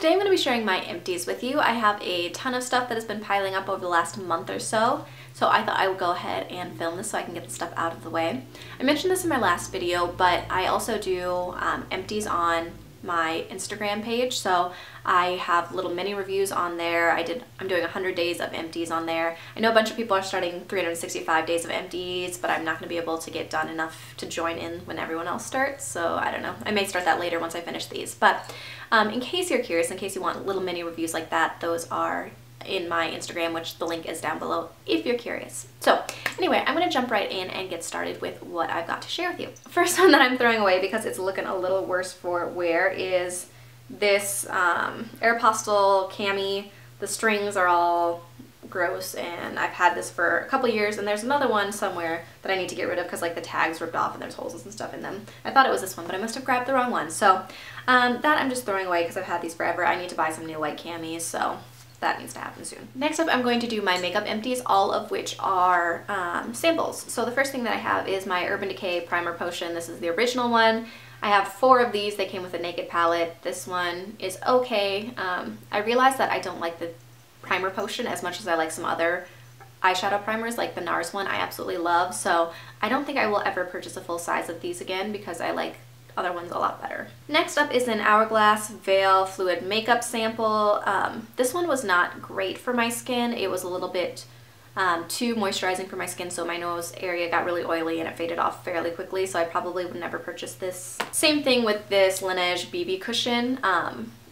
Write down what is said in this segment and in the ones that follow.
today I'm going to be sharing my empties with you. I have a ton of stuff that has been piling up over the last month or so, so I thought I would go ahead and film this so I can get the stuff out of the way. I mentioned this in my last video, but I also do empties on my Instagram page, so I have little mini reviews on there. I'm doing 100 days of empties on there. I know a bunch of people are starting 365 days of empties, but I'm not going to be able to get done enough to join in when everyone else starts, so I don't know. I may start that later once I finish these, but in case you're curious, in case you want little mini reviews like that, those are in my Instagram, which the link is down below if you're curious. So anyway, I'm gonna jump right in and get started with what I've got to share with you. First one that I'm throwing away because it's looking a little worse for wear is this Aeropostale cami. The strings are all gross and I've had this for a couple years, and there's another one somewhere that I need to get rid of because like the tags ripped off and there's holes and stuff in them. I thought it was this one, but I must have grabbed the wrong one. So that I'm just throwing away because I've had these forever. I need to buy some new white camis, so that needs to happen soon. Next up, I'm going to do my makeup empties, all of which are samples. So the first thing that I have is my Urban Decay Primer Potion. This is the original one. I have 4 of these. They came with a naked palette. This one is okay. I realized that I don't like the primer potion as much as I like some other eyeshadow primers, like the NARS one I absolutely love. So I don't think I will ever purchase a full size of these again because I like other ones a lot better. Next up is an Hourglass Veil Fluid Makeup Sample. This one was not great for my skin. It was a little bit too moisturizing for my skin, so my nose area got really oily and it faded off fairly quickly, so I probably would never purchase this. Same thing with this Laneige BB cushion.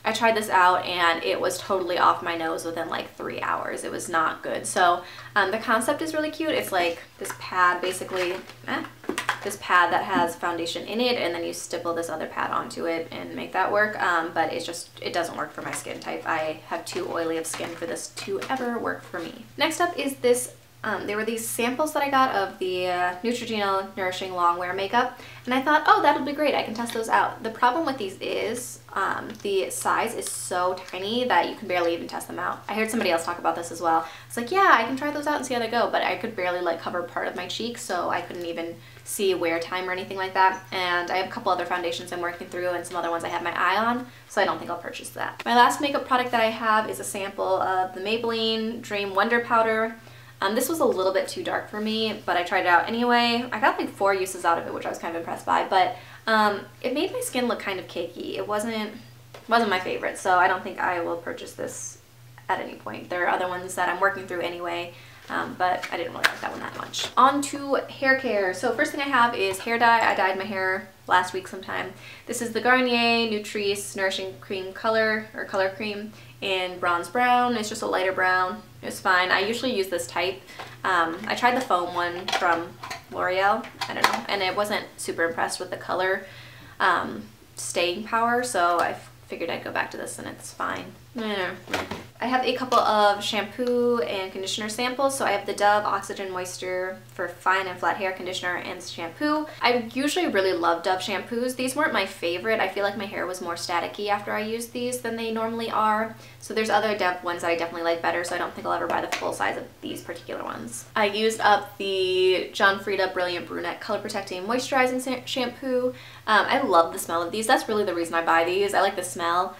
I tried this out and it was totally off my nose within like 3 hours. It was not good. So the concept is really cute. It's like this pad basically, this pad that has foundation in it, and then you stipple this other pad onto it and make that work. But it doesn't work for my skin type. I have too oily of skin for this to ever work for me. Next up is this, there were these samples that I got of the Neutrogena Nourishing Longwear makeup, and I thought, oh, that'll be great, I can test those out. The problem with these is the size is so tiny that you can barely even test them out. I heard somebody else talk about this as well. It's like, yeah, I can try those out and see how they go, but I could barely like cover part of my cheek, so I couldn't even see wear time or anything like that. And I have a couple other foundations I'm working through and some other ones I have my eye on, so I don't think I'll purchase that. My last makeup product that I have is a sample of the Maybelline Dream Wonder Powder. This was a little bit too dark for me, but I tried it out anyway. I got like 4 uses out of it, which I was kind of impressed by, but it made my skin look kind of cakey. It wasn't my favorite, so I don't think I will purchase this at any point. There are other ones that I'm working through anyway, but I didn't really like that one that much. On to hair care. So first thing I have is hair dye. I dyed my hair last week sometime. This is the Garnier Nutrice Nourishing Cream Color, or Color Cream, in Bronze Brown. It's just a lighter brown. It's fine. I usually use this type. I tried the foam one from L'Oreal, I don't know, and I wasn't super impressed with the color staying power, so I figured I'd go back to this and it's fine. I have a couple of shampoo and conditioner samples. So I have the Dove Oxygen Moisture for fine and flat hair conditioner and shampoo. I usually really love Dove shampoos. These weren't my favorite. I feel like my hair was more staticky after I used these than they normally are. So there's other Dove ones that I definitely like better, so I don't think I'll ever buy the full size of these particular ones. I used up the John Frieda Brilliant Brunette Color Protecting Moisturizing Shampoo. I love the smell of these. That's really the reason I buy these. I like the smell.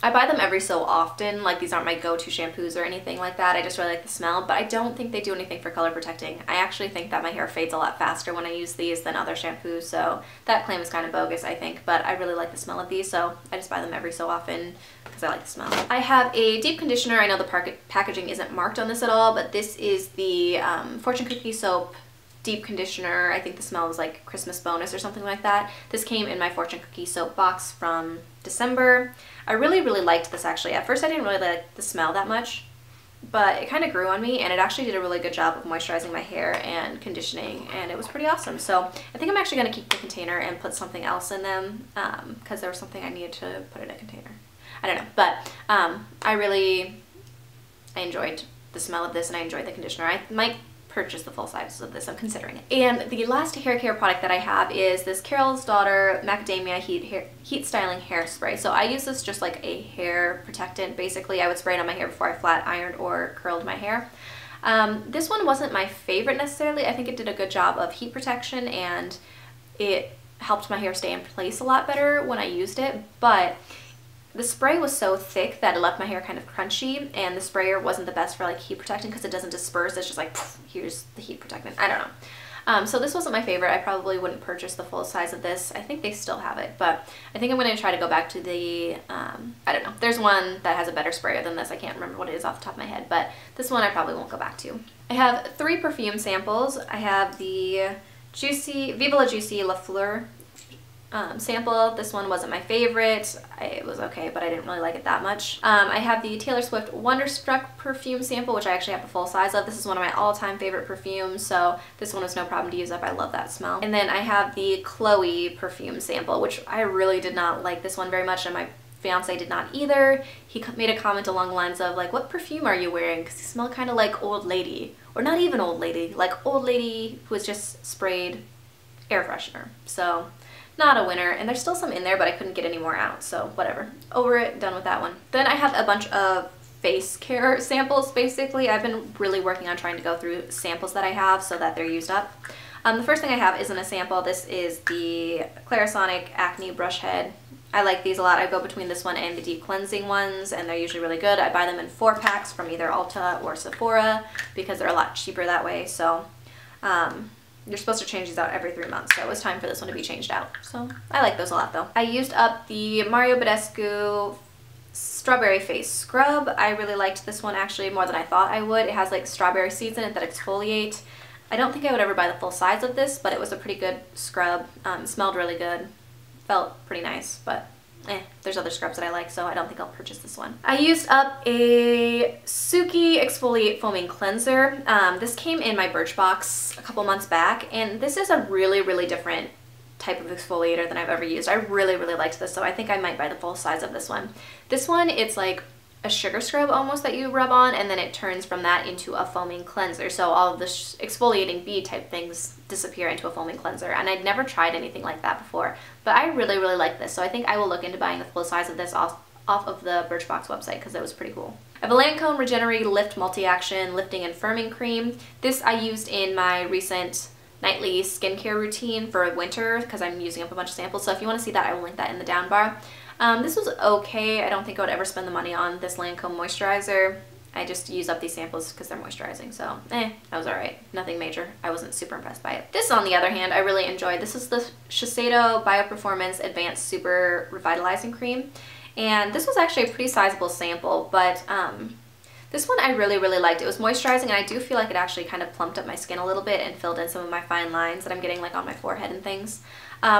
I buy them every so often, like these aren't my go-to shampoos or anything like that. I just really like the smell, but I don't think they do anything for color protecting. I actually think that my hair fades a lot faster when I use these than other shampoos, so that claim is kind of bogus, I think, but I really like the smell of these, so I just buy them every so often because I like the smell. I have a deep conditioner. I know the packaging isn't marked on this at all, but this is the Fortune Cookie Soap deep conditioner. I think the smell was like Christmas bonus or something like that. This came in my Fortune Cookie Soap box from December. I really liked this actually. At first I didn't really like the smell that much, but it kind of grew on me and it actually did a really good job of moisturizing my hair and conditioning, and it was pretty awesome. So I think I'm actually going to keep the container and put something else in them because there was something I needed to put in a container. I don't know, but I enjoyed the smell of this and I enjoyed the conditioner. I might purchase the full size of this. I'm considering it. And the last hair care product that I have is this Carol's Daughter Macadamia Heat Styling Hairspray. So I use this just like a hair protectant. Basically, I would spray it on my hair before I flat ironed or curled my hair. This one wasn't my favorite necessarily. I think it did a good job of heat protection and it helped my hair stay in place a lot better when I used it, but The spray was so thick that it left my hair kind of crunchy, and the sprayer wasn't the best for like heat protecting because it doesn't disperse. It's just like, poof, here's the heat protectant. I don't know. So this wasn't my favorite. I probably wouldn't purchase the full size of this. I think they still have it, but I think I'm going to try to go back to the, I don't know. There's one that has a better sprayer than this. I can't remember what it is off the top of my head, but this one I probably won't go back to. I have 3 perfume samples. I have the Viva La Juicy La Fleur sample. This one wasn't my favorite. It was okay, but I didn't really like it that much. I have the Taylor Swift Wonderstruck perfume sample, which I actually have the full size of. This is one of my all-time favorite perfumes, so this one was no problem to use up. I love that smell. And then I have the Chloe perfume sample, which I really did not like this one very much, and my fiance did not either. He made a comment along the lines of like, what perfume are you wearing? Because you smell kind of like old lady, or not even old lady, like old lady who was just sprayed air freshener. So not a winner, and there's still some in there, but I couldn't get any more out, so whatever. Over it, done with that one. Then I have a bunch of face care samples, basically. I've been really working on trying to go through samples that I have so that they're used up. The first thing I have isn't a sample. This is the Clarisonic Acne Brush Head. I like these a lot. I go between this one and the deep cleansing ones, and they're usually really good. I buy them in 4 packs from either Ulta or Sephora because they're a lot cheaper that way, so you're supposed to change these out every 3 months, so it was time for this one to be changed out. So I like those a lot though. I used up the Mario Badescu Strawberry Face Scrub. I really liked this one actually more than I thought I would. It has like strawberry seeds in it that exfoliate. I don't think I would ever buy the full size of this, but it was a pretty good scrub. It smelled really good. Felt pretty nice, but there's other scrubs that I like, so I don't think I'll purchase this one. I used up a Sookie Exfoliate Foaming Cleanser. This came in my Birchbox a couple months back, and this is a really, really different type of exfoliator than I've ever used. I really, really liked this, so I think I might buy the full size of this one. This one, it's like a sugar scrub almost that you rub on, and then it turns from that into a foaming cleanser. So all of the exfoliating bead type things disappear into a foaming cleanser, and I'd never tried anything like that before, but I really, really like this. So I think I will look into buying the full size of this off of the Birchbox website because it was pretty cool. I have a Lancome Regenerate Lift Multi-Action Lifting and Firming Cream. This I used in my recent nightly skincare routine for winter because I'm using up a bunch of samples. So if you want to see that, I will link that in the down bar. This was okay. I don't think I would ever spend the money on this Lancome moisturizer. I just use up these samples because they're moisturizing, so that was alright. Nothing major. I wasn't super impressed by it. This, on the other hand, I really enjoyed. This is the Shiseido Bioperformance Advanced Super Revitalizing Cream, and this was actually a pretty sizable sample, but this one I really, really liked. It was moisturizing, and I do feel like it actually kind of plumped up my skin a little bit and filled in some of my fine lines that I'm getting like on my forehead and things.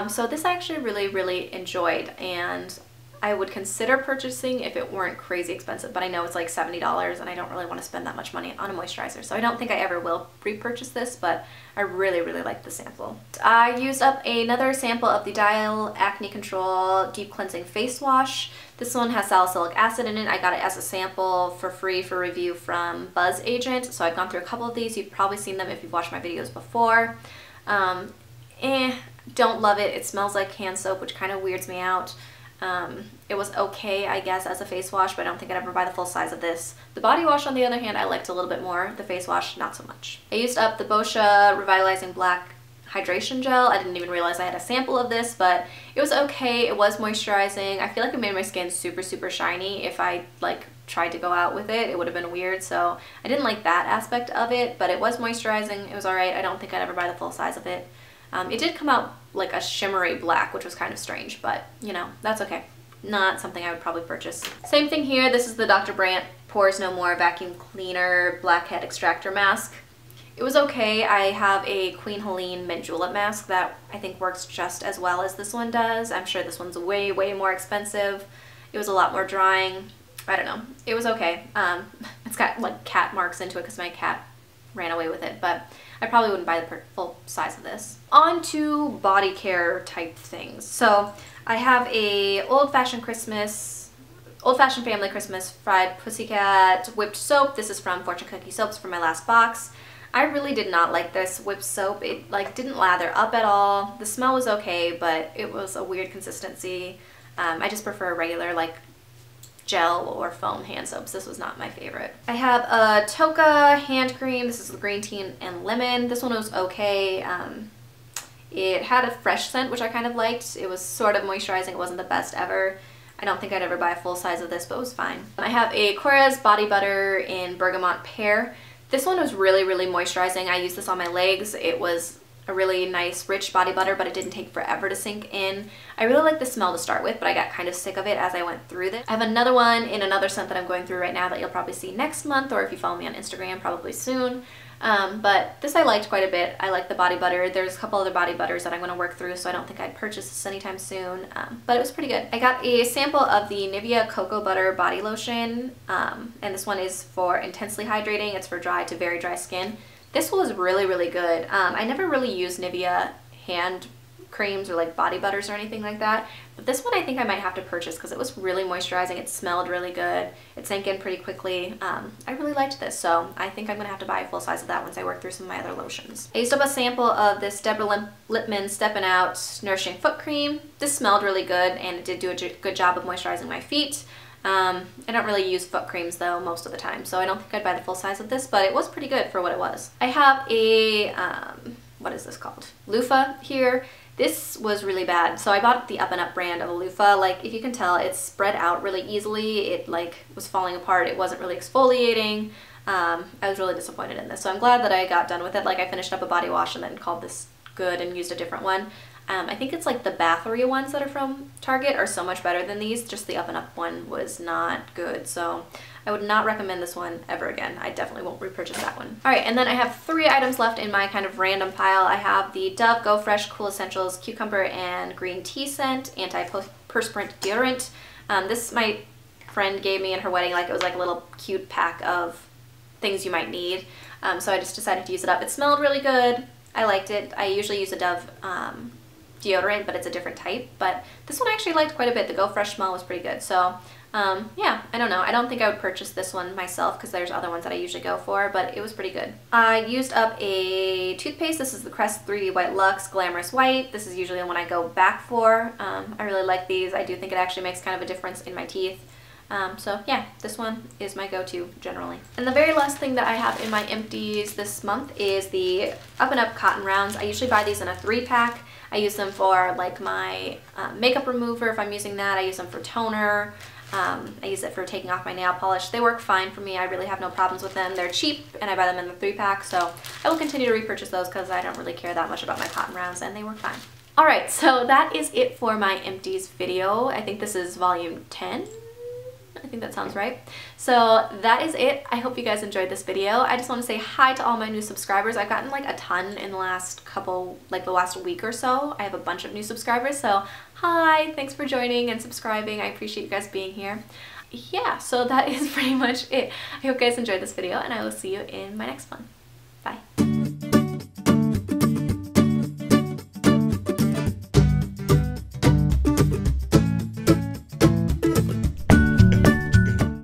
So this I actually really, really enjoyed, and I would consider purchasing if it weren't crazy expensive, but I know it's like $70 and I don't really want to spend that much money on a moisturizer, so I don't think I ever will repurchase this, but I really, really like the sample. I used up another sample of the Dial Acne Control Deep Cleansing Face Wash. This one has salicylic acid in it. I got it as a sample for free for review from BzzAgent, so I've gone through a couple of these. You've probably seen them if you've watched my videos before. Don't love it. It smells like hand soap, which kind of weirds me out. It was okay, I guess, as a face wash, but I don't think I'd ever buy the full size of this. The body wash, on the other hand, I liked a little bit more. The face wash, not so much. I used up the Bosha Revitalizing Black Hydration Gel. I didn't even realize I had a sample of this, but it was okay. It was moisturizing. I feel like it made my skin super, super shiny. If I like tried to go out with it, it would have been weird, so I didn't like that aspect of it, but it was moisturizing. It was alright. I don't think I'd ever buy the full size of it. It did come out like a shimmery black, which was kind of strange, but you know, that's okay. Not something I would probably purchase. Same thing here. This is the Dr. Brandt Pores No More Vacuum Cleaner Blackhead Extractor Mask. It was okay. I have a Queen Helene Mint Julep mask that I think works just as well as this one does. I'm sure this one's way, way more expensive. It was a lot more drying. I don't know. It was okay. It's got like cat marks into it because my cat ran away with it, but I probably wouldn't buy the full size of this. On to body care type things. So I have a Old Fashioned Family Christmas Fried Pussycat Whipped Soap. This is from Fortune Cookie Soaps from my last box. I really did not like this whipped soap. It like didn't lather up at all. The smell was okay, but it was a weird consistency. I just prefer regular like gel or foam hand soaps. This was not my favorite. I have a Toca hand cream. This is the green tea and lemon. This one was okay. It had a fresh scent, which I kind of liked. It was sort of moisturizing. It wasn't the best ever. I don't think I'd ever buy a full size of this, but it was fine. I have a Korres Body Butter in Bergamot Pear. This one was really, really moisturizing. I used this on my legs. It was a really nice, rich body butter, but it didn't take forever to sink in. I really like the smell to start with, but I got kind of sick of it as I went through this. I have another one in another scent that I'm going through right now that you'll probably see next month, or if you follow me on Instagram, probably soon. But this I liked quite a bit. I like the body butter. There's a couple other body butters that I'm going to work through, so I don't think I'd purchase this anytime soon, but it was pretty good. I got a sample of the Nivea Cocoa Butter Body Lotion, and this one is for intensely hydrating. It's for dry to very dry skin. This was really, really good. I never really used Nivea hand creams or like body butters or anything like that, but this one I think I might have to purchase because it was really moisturizing. It smelled really good. It sank in pretty quickly. I really liked this, so I think I'm gonna have to buy a full size of that once I work through some of my other lotions. I used up a sample of this Deborah Lippmann Steppin' Out Nourishing Foot Cream. This smelled really good, and it did do a good job of moisturizing my feet. I don't really use foot creams though most of the time, so I don't think I'd buy the full size of this, but it was pretty good for what it was. I have a, what is this called? Loofah here. This was really bad. So I bought the Up and Up brand of a loofah. Like, if you can tell, it's spread out really easily. It like was falling apart. It wasn't really exfoliating. I was really disappointed in this. So I'm glad that I got done with it. Like, I finished up a body wash and then called this good and used a different one. I think it's like the Batheria ones that are from Target are so much better than these. Just the Up and Up one was not good. So I would not recommend this one ever again. I definitely won't repurchase that one. All right, and then I have 3 items left in my kind of random pile. I have the Dove Go Fresh Cool Essentials Cucumber and Green Tea Scent Anti-Perspirant Deodorant. This my friend gave me in her wedding. Like, it was like a little cute pack of things you might need. So I just decided to use it up. It smelled really good. I liked it. I usually use a Dove deodorant, but it's a different type. But this one I actually liked quite a bit. The Go Fresh smell was pretty good. So yeah, I don't know. I don't think I would purchase this one myself because there's other ones that I usually go for, but it was pretty good. I used up a toothpaste. This is the Crest 3D White Luxe Glamorous White. This is usually the one I go back for. I really like these. I do think it actually makes kind of a difference in my teeth. So yeah, this one is my go-to generally. And the very last thing that I have in my empties this month is the Up and Up Cotton Rounds. I usually buy these in a 3-pack. I use them for like my makeup remover if I'm using that. I use them for toner. I use it for taking off my nail polish. They work fine for me. I really have no problems with them. They're cheap and I buy them in the 3-pack, so I will continue to repurchase those because I don't really care that much about my cotton rounds and they work fine. Alright, so that is it for my empties video. I think this is volume 10. I think that sounds right. So that is it. I hope you guys enjoyed this video. I just want to say hi to all my new subscribers. I've gotten like a ton in the last couple, like the last week or so. I have a bunch of new subscribers, so hi, thanks for joining and subscribing. I appreciate you guys being here. Yeah, so that is pretty much it. I hope you guys enjoyed this video and I will see you in my next one.